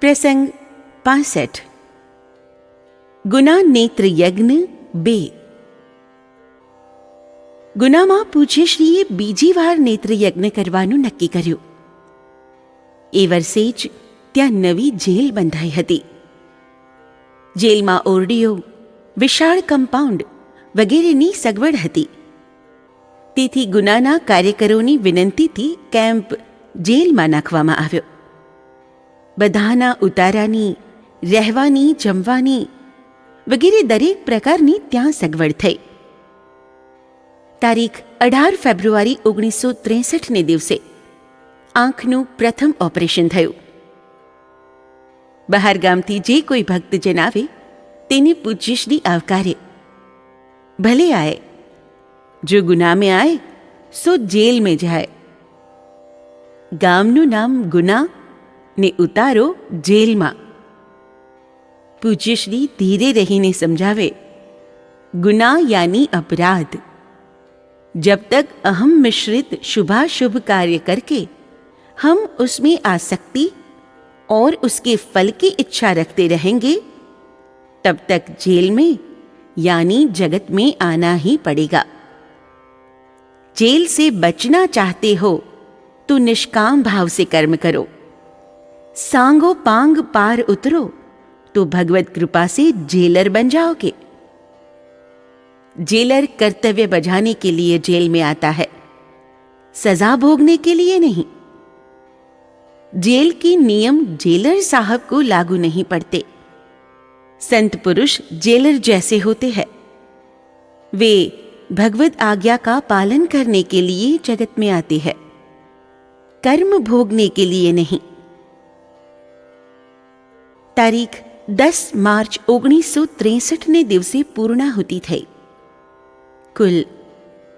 પ્રસંગ 65 ગુના નેત્ર યજ્ઞ 2 ગુનામાં પૂજ્યશ્રીએ બીજી વાર નેત્રયજ્ઞ કરવાનું નક્કી કર્યું. એ વર્ષે જ ત્યાં નવી જેલ બંધાઈ હતી. જેલમાં ઓરડીઓ, વિશાળ કમ્પાઉન્ડ વગેરેની સગવડ હતી. તેથી ગુનાના કાર્યકરોની વિનંતીથી કેમ્પ જેલમાં નાખવામાં આવ્યો. બધાના ઉતારાની, રહેવાની, જમવાની વગેરે દરેક પ્રકારની ત્યાં સગવડ થઈ. તારીખ 18 ફેબ્રુઆરી 1963ને દિવસે આંખનું પ્રથમ ઓપરેશન થયું. બહારગામથી જે કોઈ ભક્તજન આવે તેને પૂજ્યશ્રી આવકારે. ભલે આए, જો ગુના में आए सो जेल में जाए. ગામનું નામ ગુના ને ઉતારો જેલમાં. પૂજ્યશ્રી ધીરે રહીને समझावे, गुना यानी अपराध. जब तक अहम मिश्रित शुभाशुभ कार्य करके हम उसमें आसक्ति और उसके फल की इच्छा रखते रहेंगे, तब तक जेल में यानी जगत में आना ही पड़ेगा. जेल से बचना चाहते हो तो निष्काम भाव से कर्म करो. सांगो पांग पार उतरो तो भगवत कृपा से जेलर बन जाओगे. जेलर कर्तव्य बजाने के लिए जेल में आता है, सजा भोगने के लिए नहीं. जेल के नियम जेलर साहब को लागू नहीं पड़ते. संत पुरुष जेलर जैसे होते हैं. वे भगवत आज्ञा का पालन करने के लिए जगत में आते हैं, कर्म भोगने के लिए नहीं. તારીખ 10 માર્ચ 1963ને દિવસે પૂર્ણાહુતિ થઈ. કુલ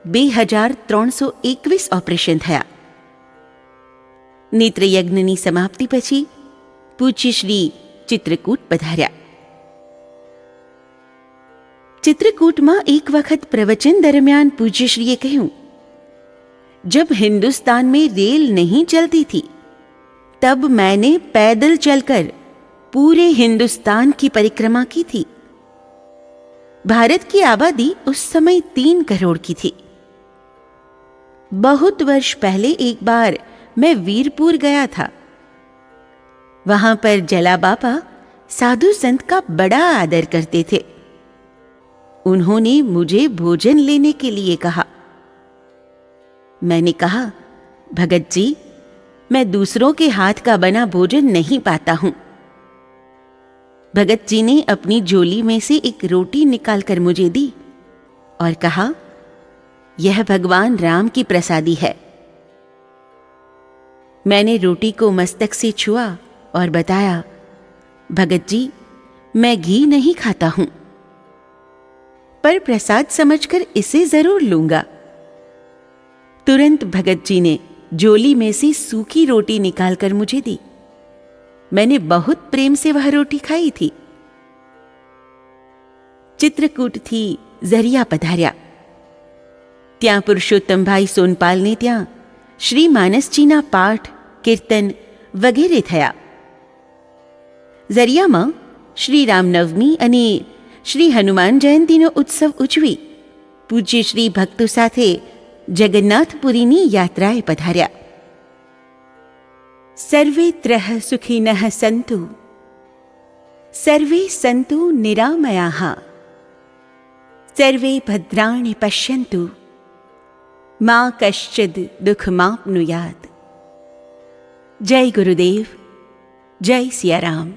2321 ઓપરેશન થયા. નેત્રયજ્ઞની સમાપ્તિ પછી પૂજ્યશ્રી ચિત્રકૂટ પધાર્યા. चित्रकूट में एक वक्त प्रवचन दरमियान पूज्यश्रीए कहूं, जब हिंदुस्तान में रेल नहीं चलती थी तब मैंने पैदल चलकर पूरे हिंदुस्तान की परिक्रमा की थी. भारत की आबादी उस समय 3 करोड़ की थी. बहुत वर्ष पहले एक बार मैं वीरपुर गया था. वहां पर जला बाबा साधु संत का बड़ा आदर करते थे. उन्होंने मुझे भोजन लेने के लिए कहा. मैंने कहा, भगत जी, मैं दूसरों के हाथ का बना भोजन नहीं पाता हूं. भगत जी ने अपनी झोली में से एक रोटी निकालकर मुझे दी और कहा, यह भगवान राम की प्रसादी है. मैंने रोटी को मस्तक से छुआ और बताया, भगत जी, मैं घी नहीं खाता हूं, पर प्रसाद समझकर इसे जरूर लूंगा. तुरंत भगत जी ने झोली में से सूखी रोटी निकालकर मुझे दी. मैंने बहुत प्रेम से वह रोटी खाई थी. चित्रकूट थी ઝરિયા પધાર્યા. ત્યાં પુરુષોત્તમભાઈ સોનપાલને ત્યાં શ્રી માનસજીના પાઠ, કીર્તન વગેરે થયા. ઝરિયામાં શ્રી રામનવમી અને શ્રી હનુમાન જયંતીનો ઉત્સવ ઉજવી પૂજ્ય શ્રી ભક્તો સાથે જગન્નાથપુરીની યાત્રાએ પધાર્યા. સર્વે ત્રઃ સુખિનઃ સંતુ, સર્વે સંતુ નિરામયાઃ, સર્વે ભદ્રાણિ પશ્યन्तु, मा कश्चिद् दुःखमाप्नुयात्. जय गुरुदेव, जय सिया राम.